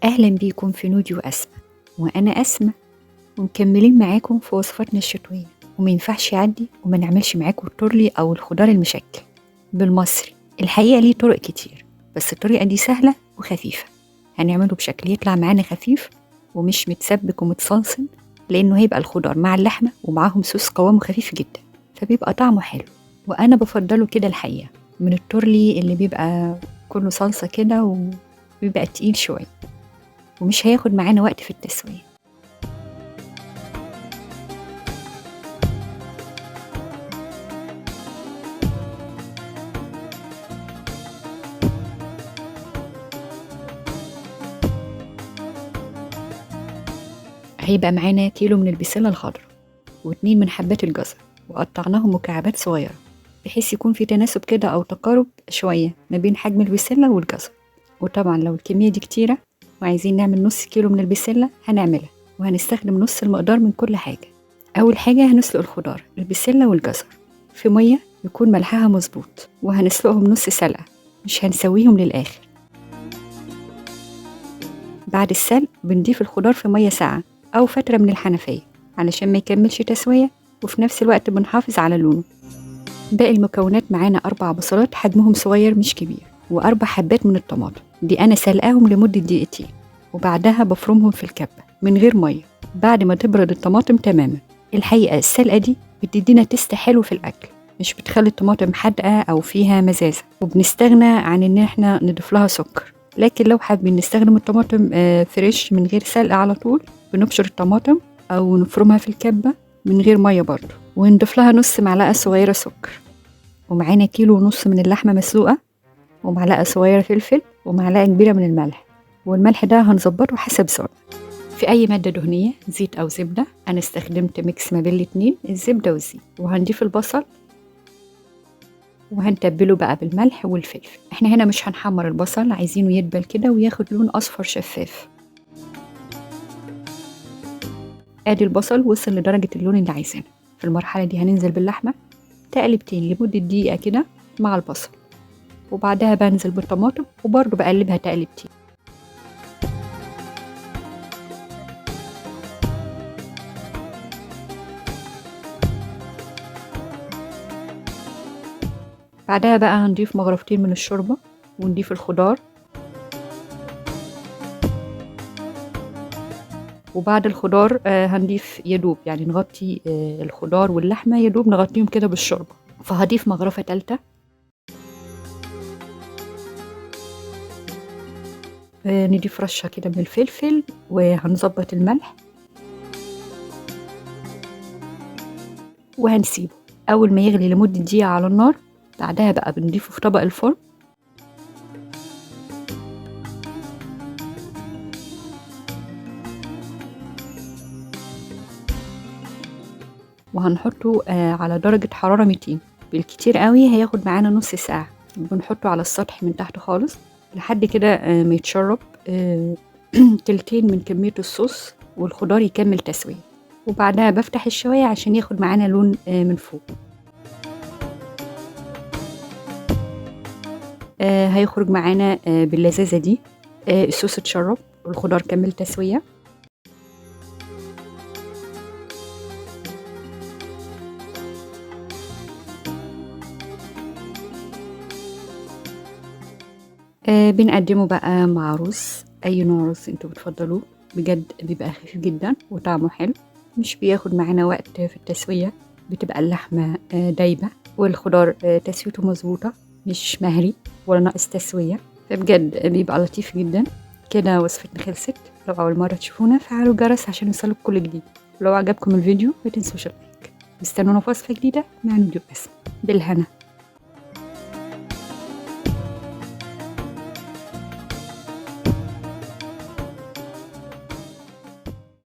أهلا بيكم في نودي وأسماء، وأنا أسماء، ومكملين معاكم في وصفاتنا الشتوية. ومينفعش يعدي وما نعملش معاكم التورلي أو الخضار المشكل بالمصري. الحقيقة ليه طرق كتير، بس الطريقة دي سهلة وخفيفة. هنعمله بشكل يطلع معانا خفيف ومش متسبك ومتصلصل، لأنه هيبقى الخضار مع اللحمة ومعاهم صوص قوامه خفيف جدا، فبيبقى طعمه حلو. وأنا بفضله كده الحقيقة من التورلي اللي بيبقى كله صلصة كده وبيبقى تقيل شوية، ومش هياخد معانا وقت في التسوية. هيبقى معانا كيلو من البسلة الخضراء و2 من حبات الجزر، وقطعناهم مكعبات صغيرة بحيث يكون في تناسب كده أو تقارب شوية ما بين حجم البسلة والجزر. وطبعا لو الكمية دي كتيرة وعايزين نعمل نص كيلو من البسلة هنعملها، وهنستخدم نص المقدار من كل حاجة. أول حاجة هنسلق الخضار البسلة والجزر في مية يكون ملحها مظبوط، وهنسلقهم نص سلقة، مش هنسويهم للآخر. بعد السلق بنضيف الخضار في مية ساقعة أو فترة من الحنفية علشان ما يكملش تسوية، وفي نفس الوقت بنحافظ على لونه. باقي المكونات معانا 4 بصلات حجمهم صغير مش كبير، و4 حبات من الطماطم، دي أنا سلقاهم لمدة دقيقتين، وبعدها بفرمهم في الكبة من غير مية بعد ما تبرد الطماطم تماما. الحقيقة السلقة دي بتدينا تيست حلو في الأكل، مش بتخلي الطماطم حادقة أو فيها مزازة، وبنستغنى عن إن احنا نضيف لها سكر. لكن لو حابين نستخدم الطماطم فريش من غير سلق على طول، بنبشر الطماطم أو نفرمها في الكبة من غير مية برضو، ونضيف لها نص معلقة صغيرة سكر. ومعانا 1.5 كيلو من اللحمة مسلوقة، ومعلقة صغيرة فلفل، ومعلقة كبيرة من الملح. والملح ده هنظبطه حسب ذوقنا. في أي مادة دهنية زيت أو زبدة، أنا استخدمت ميكس ما بين الاتنين، الزبدة والزيت. وهنضيف البصل وهنتبله بقى بالملح والفلفل. احنا هنا مش هنحمر البصل، عايزينه يدبل كده وياخد لون أصفر شفاف. ادي البصل وصل لدرجة اللون اللي عايزينها. في المرحلة دي هننزل باللحمة تقلبتين لمدة دقيقة كده مع البصل، وبعدها بنزل بالطماطم وبرضه بقلبها تقلبتين. بعدها بقى هنضيف مغرفتين من الشوربة ونضيف الخضار. وبعد الخضار هنضيف يدوب، يعني نغطي الخضار واللحمة يدوب نغطيهم كده بالشوربة. فهضيف مغرفة تالتة، نضيف رشة كده من الفلفل، وهنظبط الملح وهنسيبه أول ما يغلي لمدة دقيقة على النار. بعدها بقى بنضيفه في طبق الفرن. وهنحطه على درجة حرارة 200، بالكتير قوي هياخد معانا نص ساعة. بنحطه على السطح من تحت خالص لحد كده ما يتشرب تلتين من كمية الصوص والخضار يكمل تسوية. وبعدها بفتح الشواية عشان ياخد معانا لون من فوق. هيخرج معانا باللذاذة دي. الصوص اتشرب والخضار كمل تسوية. بنقدمه بقى مع رز، أي نوع رز انتوا بتفضلوه. بجد بيبقى خفيف جدا وطعمه حلو، مش بياخد معانا وقت في التسوية. بتبقى اللحمة دايبة والخضار تسويته مظبوطة، مش مهري ولا ناقص تسوية، فبجد بيبقى لطيف جدا. كده وصفتنا خلصت. لو أول مرة تشوفونا فعلوا الجرس عشان يوصلك كل جديد. لو عجبكم الفيديو ما تنسوش اللايك. استنونا في وصفة جديدة مع نودي وأسماء. بالهنا.